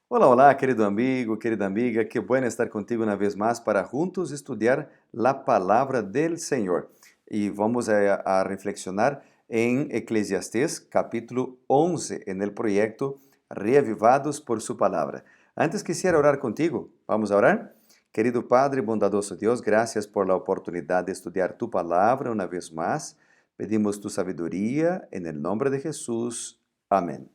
Olá, olá, querido amigo, querida amiga, qué bueno estar contigo una vez más para juntos estudiar la palabra del Señor. Y vamos a reflexionar en Eclesiastés capítulo 11 en el proyecto Reavivados por su palabra. Antes quisiera orar contigo. ¿Vamos a orar? Querido Padre, bondadoso Dios, gracias por la oportunidad de estudiar tu palabra una vez más. Pedimos tu sabiduría en el nombre de Jesús. Amén.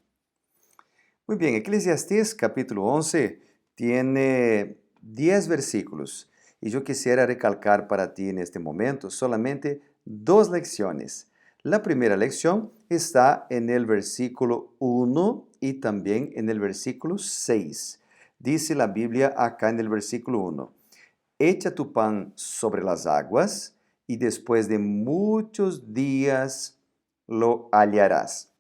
Muy bien, Eclesiastés capítulo 11 tiene 10 versículos y yo quisiera recalcar para ti en este momento solamente dos lecciones. La primera lección está en el versículo 1 y también en el versículo 6. Dice la Biblia acá en el versículo 1: echa tu pan sobre las aguas y después de muchos días lo hallarás.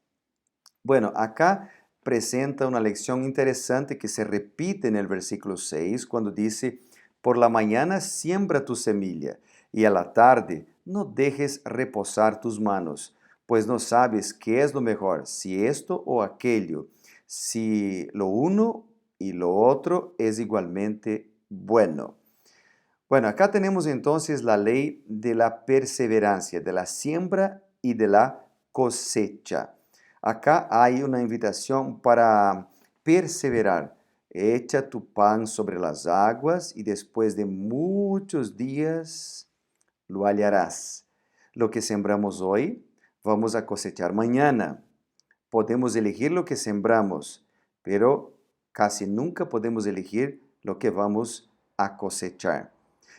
Bueno, acá presenta una lección interesante que se repite en el versículo 6 cuando dice: por la mañana siembra tu semilla y a la tarde no dejes reposar tus manos, pues no sabes qué es lo mejor, si esto o aquello, si lo uno y lo otro es igualmente bueno. Bueno, acá tenemos entonces la ley de la perseverancia, de la siembra y de la cosecha. Acá hay una invitación para perseverar. Echa tu pan sobre las aguas y después de muchos días lo hallarás. Lo que sembramos hoy, vamos a cosechar mañana. Podemos elegir lo que sembramos, pero casi nunca podemos elegir lo que vamos a cosechar.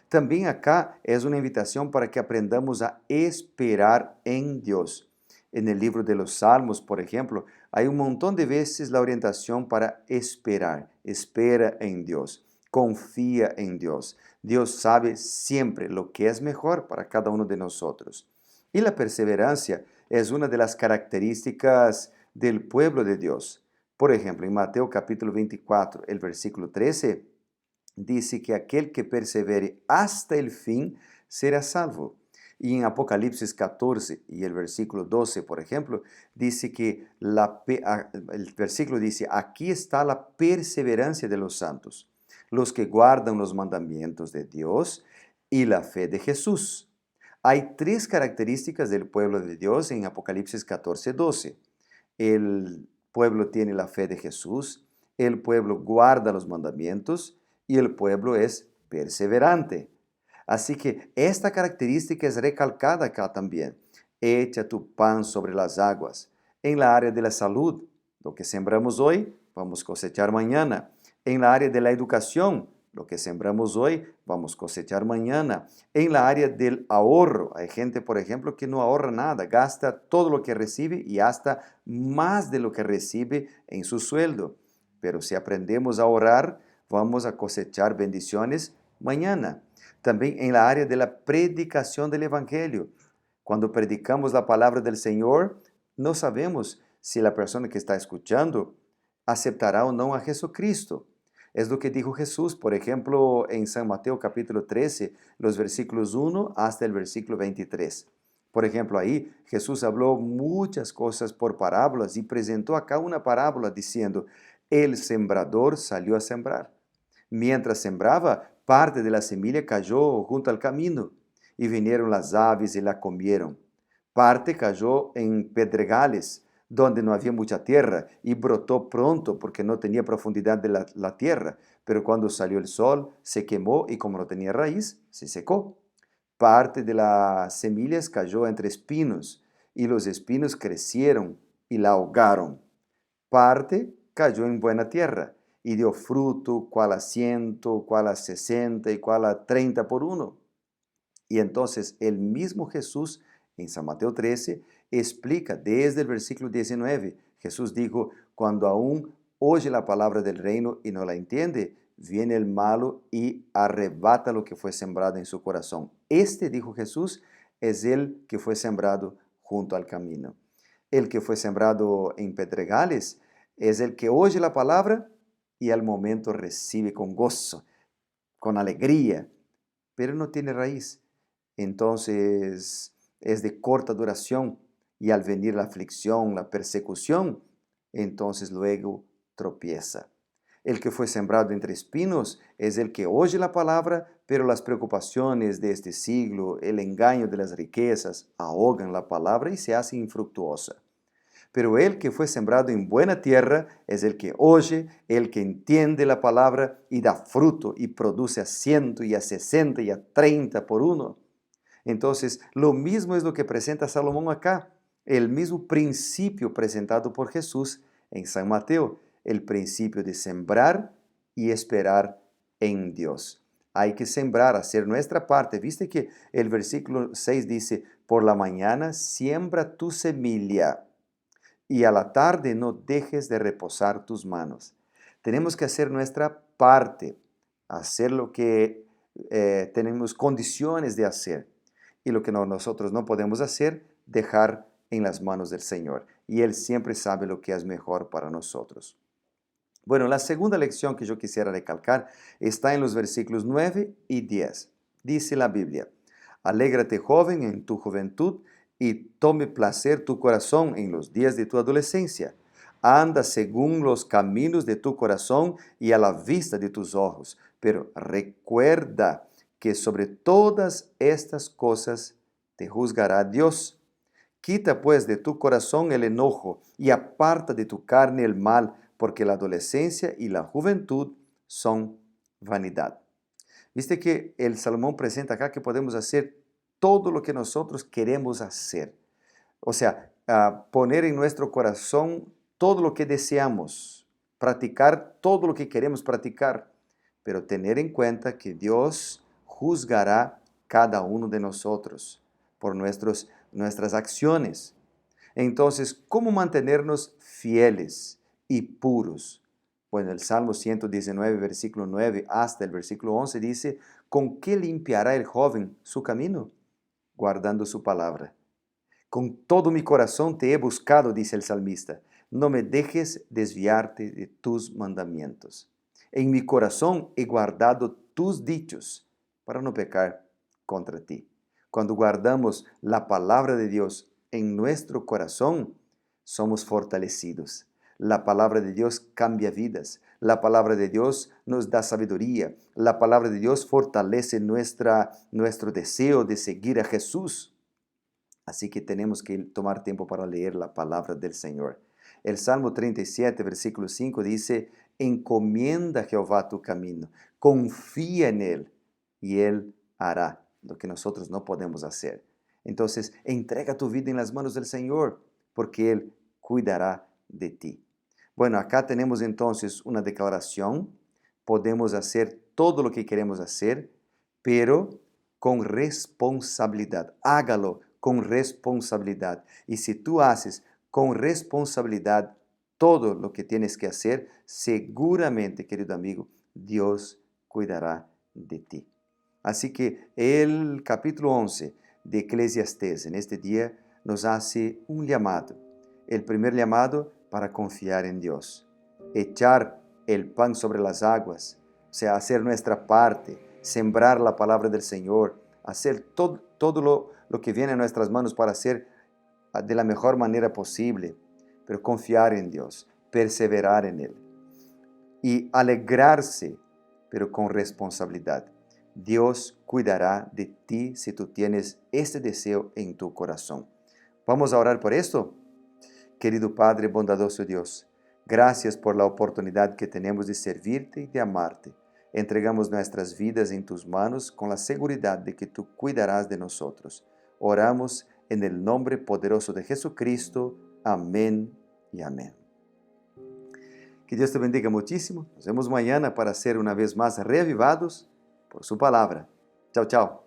También acá es una invitación para que aprendamos a esperar en Dios. En el libro de los Salmos, por ejemplo, hay un montón de veces la orientación para esperar. Espera en Dios. Confía en Dios. Dios sabe siempre lo que es mejor para cada uno de nosotros. Y la perseverancia es una de las características del pueblo de Dios. Por ejemplo, en Mateo capítulo 24, el versículo 13, dice que aquel que persevere hasta el fin será salvo. Y en Apocalipsis 14 y el versículo 12, por ejemplo, dice que el versículo dice: aquí está la perseverancia de los santos, los que guardan los mandamientos de Dios y la fe de Jesús. Hay tres características del pueblo de Dios en Apocalipsis 14, 12. El pueblo tiene la fe de Jesús, el pueblo guarda los mandamientos y el pueblo es perseverante. Así que esta característica es recalcada acá también. Echa tu pan sobre las aguas. En la área de la salud, lo que sembramos hoy, vamos a cosechar mañana. En la área de la educación, lo que sembramos hoy, vamos a cosechar mañana. En la área del ahorro, hay gente, por ejemplo, que no ahorra nada, gasta todo lo que recibe y hasta más de lo que recibe en su sueldo. Pero si aprendemos a ahorrar, vamos a cosechar bendiciones mañana. También en la área de la predicación del Evangelio. Cuando predicamos la palabra del Señor, no sabemos si la persona que está escuchando aceptará o no a Jesucristo. Es lo que dijo Jesús, por ejemplo, en San Mateo capítulo 13, los versículos 1 hasta el versículo 23. Por ejemplo, ahí Jesús habló muchas cosas por parábolas y presentó acá una parábola diciendo: el sembrador salió a sembrar. Mientras sembraba, parte de la semilla cayó junto al camino y vinieron las aves y la comieron. Parte cayó en pedregales, donde no había mucha tierra, y brotó pronto porque no tenía profundidad de la tierra. Pero cuando salió el sol, se quemó y como no tenía raíz, se secó. Parte de las semillas cayó entre espinos, y los espinos crecieron y la ahogaron. Parte cayó en buena tierra y dio fruto, cual a 100, cual a 60 y cual a 30 por uno. Y entonces el mismo Jesús en San Mateo 13 explica desde el versículo 19. Jesús dijo: cuando aún oye la palabra del reino y no la entiende, viene el malo y arrebata lo que fue sembrado en su corazón. Este, dijo Jesús, es el que fue sembrado junto al camino. El que fue sembrado en pedregales es el que oye la palabra y al momento recibe con gozo, con alegría, pero no tiene raíz. Entonces es de corta duración y al venir la aflicción, la persecución, entonces luego tropieza. El que fue sembrado entre espinos es el que oye la palabra, pero las preocupaciones de este siglo, el engaño de las riquezas, ahogan la palabra y se hace infructuosa. Pero el que fue sembrado en buena tierra es el que oye, el que entiende la palabra y da fruto y produce a 100 y a 60 y a 30 por uno. Entonces, lo mismo es lo que presenta Salomón acá, el mismo principio presentado por Jesús en San Mateo, el principio de sembrar y esperar en Dios. Hay que sembrar, hacer nuestra parte. Viste que el versículo 6 dice, por la mañana siembra tu semilla y a la tarde no dejes de reposar tus manos. Tenemos que hacer nuestra parte, hacer lo que tenemos condiciones de hacer. Y lo que nosotros no podemos hacer, dejar en las manos del Señor. Y Él siempre sabe lo que es mejor para nosotros. Bueno, la segunda lección que yo quisiera recalcar está en los versículos 9 y 10. Dice la Biblia, alégrate joven en tu juventud y tome placer tu corazón en los días de tu adolescencia. Anda según los caminos de tu corazón y a la vista de tus ojos. Pero recuerda que sobre todas estas cosas te juzgará Dios. Quita pues de tu corazón el enojo y aparta de tu carne el mal, porque la adolescencia y la juventud son vanidad. Viste que el Salomón presenta acá que podemos hacer todo lo que nosotros queremos hacer. O sea, poner en nuestro corazón todo lo que deseamos, practicar todo lo que queremos practicar, pero tener en cuenta que Dios juzgará cada uno de nosotros por nuestras acciones. Entonces, ¿cómo mantenernos fieles y puros? Bueno, el Salmo 119, versículo 9 hasta el versículo 11 dice, ¿con qué limpiará el joven su camino? Guardando su palabra. Con todo mi corazón te he buscado, dice el salmista. No me dejes desviarte de tus mandamientos. En mi corazón he guardado tus dichos para no pecar contra ti. Cuando guardamos la palabra de Dios en nuestro corazón, somos fortalecidos. La palabra de Dios cambia vidas. La palabra de Dios nos da sabiduría. La palabra de Dios fortalece nuestro deseo de seguir a Jesús. Así que tenemos que tomar tiempo para leer la palabra del Señor. El Salmo 37, versículo 5 dice, encomienda a Jehová tu camino, confía en Él y Él hará lo que nosotros no podemos hacer. Entonces, entrega tu vida en las manos del Señor, porque Él cuidará de ti. Bueno, acá tenemos entonces una declaración. Podemos hacer todo lo que queremos hacer, pero con responsabilidad. Hágalo con responsabilidad. Y si tú haces con responsabilidad todo lo que tienes que hacer, seguramente, querido amigo, Dios cuidará de ti. Así que el capítulo 11 de Eclesiastés en este día nos hace un llamado. El primer llamado para confiar en Dios. Echar el pan sobre las aguas, o sea, hacer nuestra parte, sembrar la palabra del Señor, hacer todo lo que viene a nuestras manos para hacer de la mejor manera posible, pero confiar en Dios, perseverar en Él y alegrarse, pero con responsabilidad. Dios cuidará de ti si tú tienes este deseo en tu corazón. Vamos a orar por esto. Querido Padre bondadoso Dios, gracias por la oportunidad que tenemos de servirte y de amarte. Entregamos nuestras vidas en tus manos con la seguridad de que tú cuidarás de nosotros. Oramos en el nombre poderoso de Jesucristo. Amén y amén. Que Dios te bendiga muchísimo. Nos vemos mañana para ser una vez más reavivados por su palabra. Chao, chao.